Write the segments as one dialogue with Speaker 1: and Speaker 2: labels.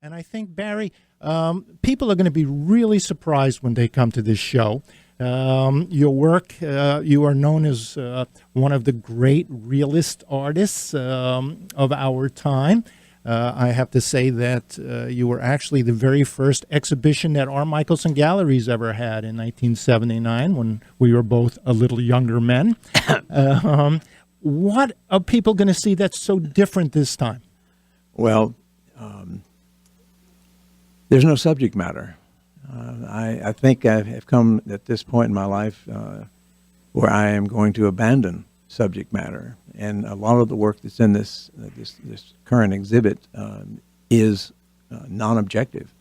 Speaker 1: And I think, Barry, people are going to be really surprised when they come to this show. Your work, you are known as one of the great realist artists of our time. I have to say that you were actually the very first exhibition that our Michelson Galleries ever had in 1979 when we were both a little younger men. What are people going to see that's so different this time?
Speaker 2: Well, there's no subject matter. I think I have come at this point in my life where I am going to abandon subject matter, and a lot of the work that's in this current exhibit is non-objective.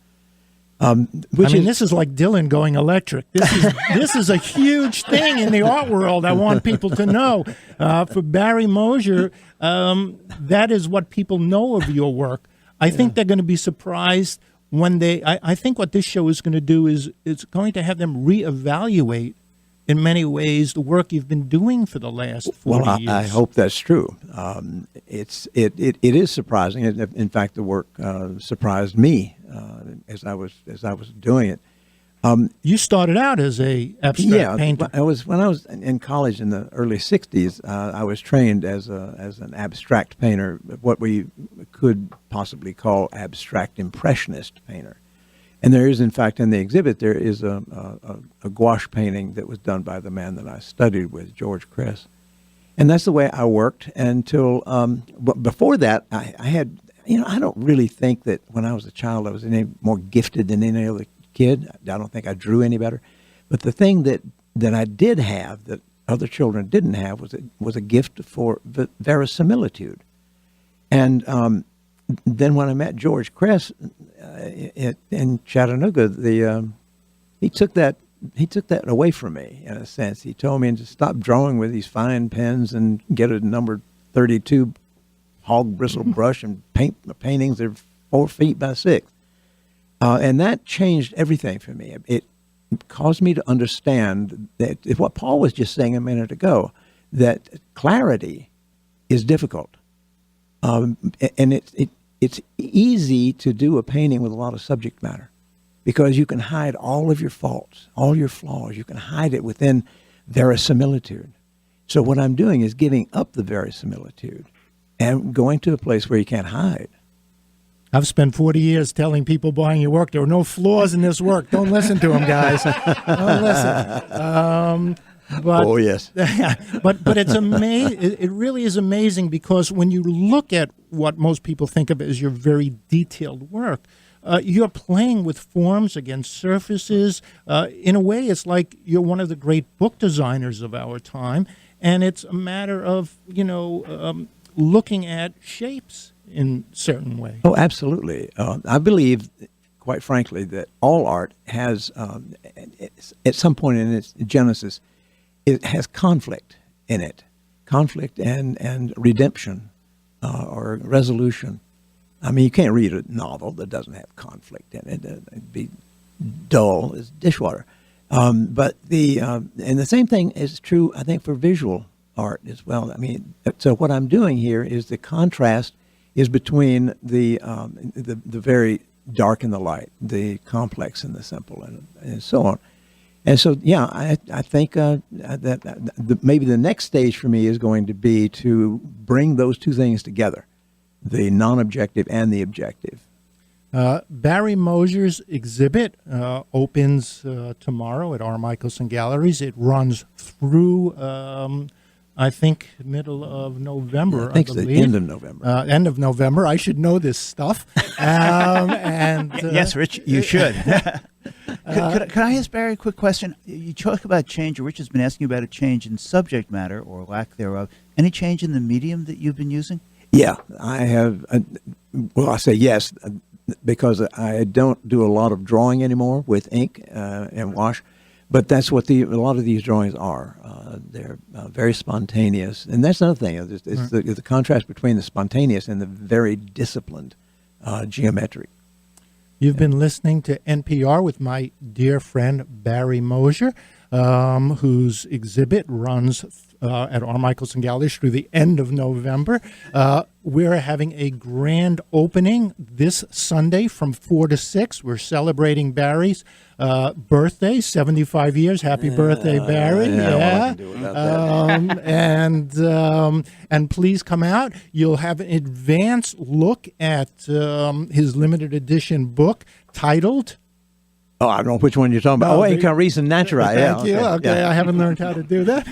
Speaker 1: This is like Dylan going electric. This is a huge thing in the art world. I want people to know. For Barry Moser, that is what people know of your work. I think they're going to be surprised when I think what this show is going to do is it's going to have them reevaluate in many ways the work you've been doing for the last 40 years.
Speaker 2: I hope that's true. It is surprising. In fact, the work surprised me as I was doing it.
Speaker 1: You started out as a abstract painter.
Speaker 2: When I was in college in the early '60s. I was trained as an abstract painter, what we could possibly call abstract impressionist painter. And there is, in fact, in the exhibit, there is a gouache painting that was done by the man that I studied with, George Cress. And that's the way I worked until, but before that, I had, I don't really think that when I was a child I was any more gifted than any other kid. I don't think I drew any better. But the thing that I did have that other children didn't have was a gift for verisimilitude. And then when I met George Cress in Chattanooga, he took that away from me in a sense. He told me to stop drawing with these fine pens and get a number 32 hog bristle brush and paint paintings that are 4 feet by 6. And that changed everything for me. It caused me to understand that what Paul was just saying a minute ago, that clarity is difficult. And it's easy to do a painting with a lot of subject matter because you can hide all of your faults, all your flaws. You can hide it within verisimilitude. So what I'm doing is giving up the verisimilitude and going to a place where you can't hide.
Speaker 1: I've spent 40 years telling people buying your work, there are no flaws in this work. Don't listen to them, guys. Don't listen. But,
Speaker 2: oh, yes.
Speaker 1: but it's amazing. It really is amazing because when you look at what most people think of as your very detailed work, you're playing with forms against surfaces. In a way, it's like you're one of the great book designers of our time, and it's a matter of, looking at shapes in certain ways.
Speaker 2: Oh, absolutely. I believe, quite frankly, that all art has, at some point in its genesis, it has conflict in it, conflict and redemption or resolution. I mean, you can't read a novel that doesn't have conflict in it. It'd be dull as dishwater. But and the same thing is true, I think, for visual art as well. I mean, so what I'm doing here is the contrast is between the very dark and the light, the complex and the simple, and so on. And so, I think that maybe the next stage for me is going to be to bring those two things together, the non-objective and the objective.
Speaker 1: Barry Moser's exhibit opens tomorrow at our Michelson Galleries. It runs through, I think, middle of November.
Speaker 2: Yeah, I think it's the end of November.
Speaker 1: End of November. I should know this stuff.
Speaker 3: Yes, Rich, you should. Could I ask Barry a quick question? You talk about change, or Rich has been asking about a change in subject matter or lack thereof. Any change in the medium that you've been using?
Speaker 2: Yeah, I have. I say yes because I don't do a lot of drawing anymore with ink and wash, but that's what a lot of these drawings are. They're very spontaneous, and that's another thing. It's the contrast between the spontaneous and the very disciplined geometric.
Speaker 1: You've been listening to NPR with my dear friend Barry Moser, whose exhibit runs at our Michelson Galleries through the end of November. We're having a grand opening this Sunday from 4 to 6. We're celebrating Barry's birthday, 75 years. Happy birthday, Barry.
Speaker 2: Yeah.
Speaker 1: And please come out. You'll have an advanced look at his limited edition book titled...
Speaker 2: Oh, I don't know which one you're talking about. Reason Natura.
Speaker 1: Thank you. Okay, I haven't learned how to do that.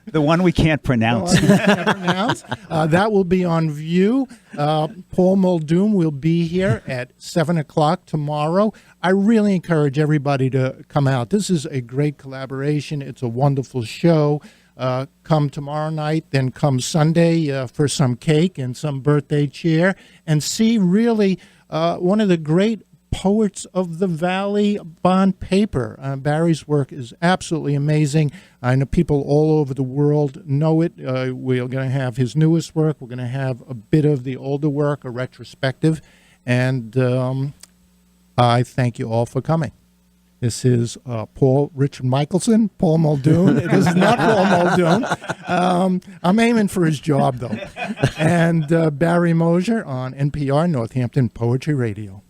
Speaker 3: The one we can't pronounce.
Speaker 1: That will be on view. Paul Muldoon will be here at 7 o'clock tomorrow. I really encourage everybody to come out. This is a great collaboration. It's a wonderful show. Come tomorrow night, then come Sunday for some cake and some birthday cheer, and see really one of the great poets of the Valley bond paper. Barry's work is absolutely amazing. I know people all over the world know it. We're going to have his newest work. We're going to have a bit of the older work, a retrospective. And I thank you all for coming. This is Richard Michelson, Paul Muldoon. This is not Paul Muldoon. I'm aiming for his job, though. And Barry Moser on NPR Northampton Poetry Radio.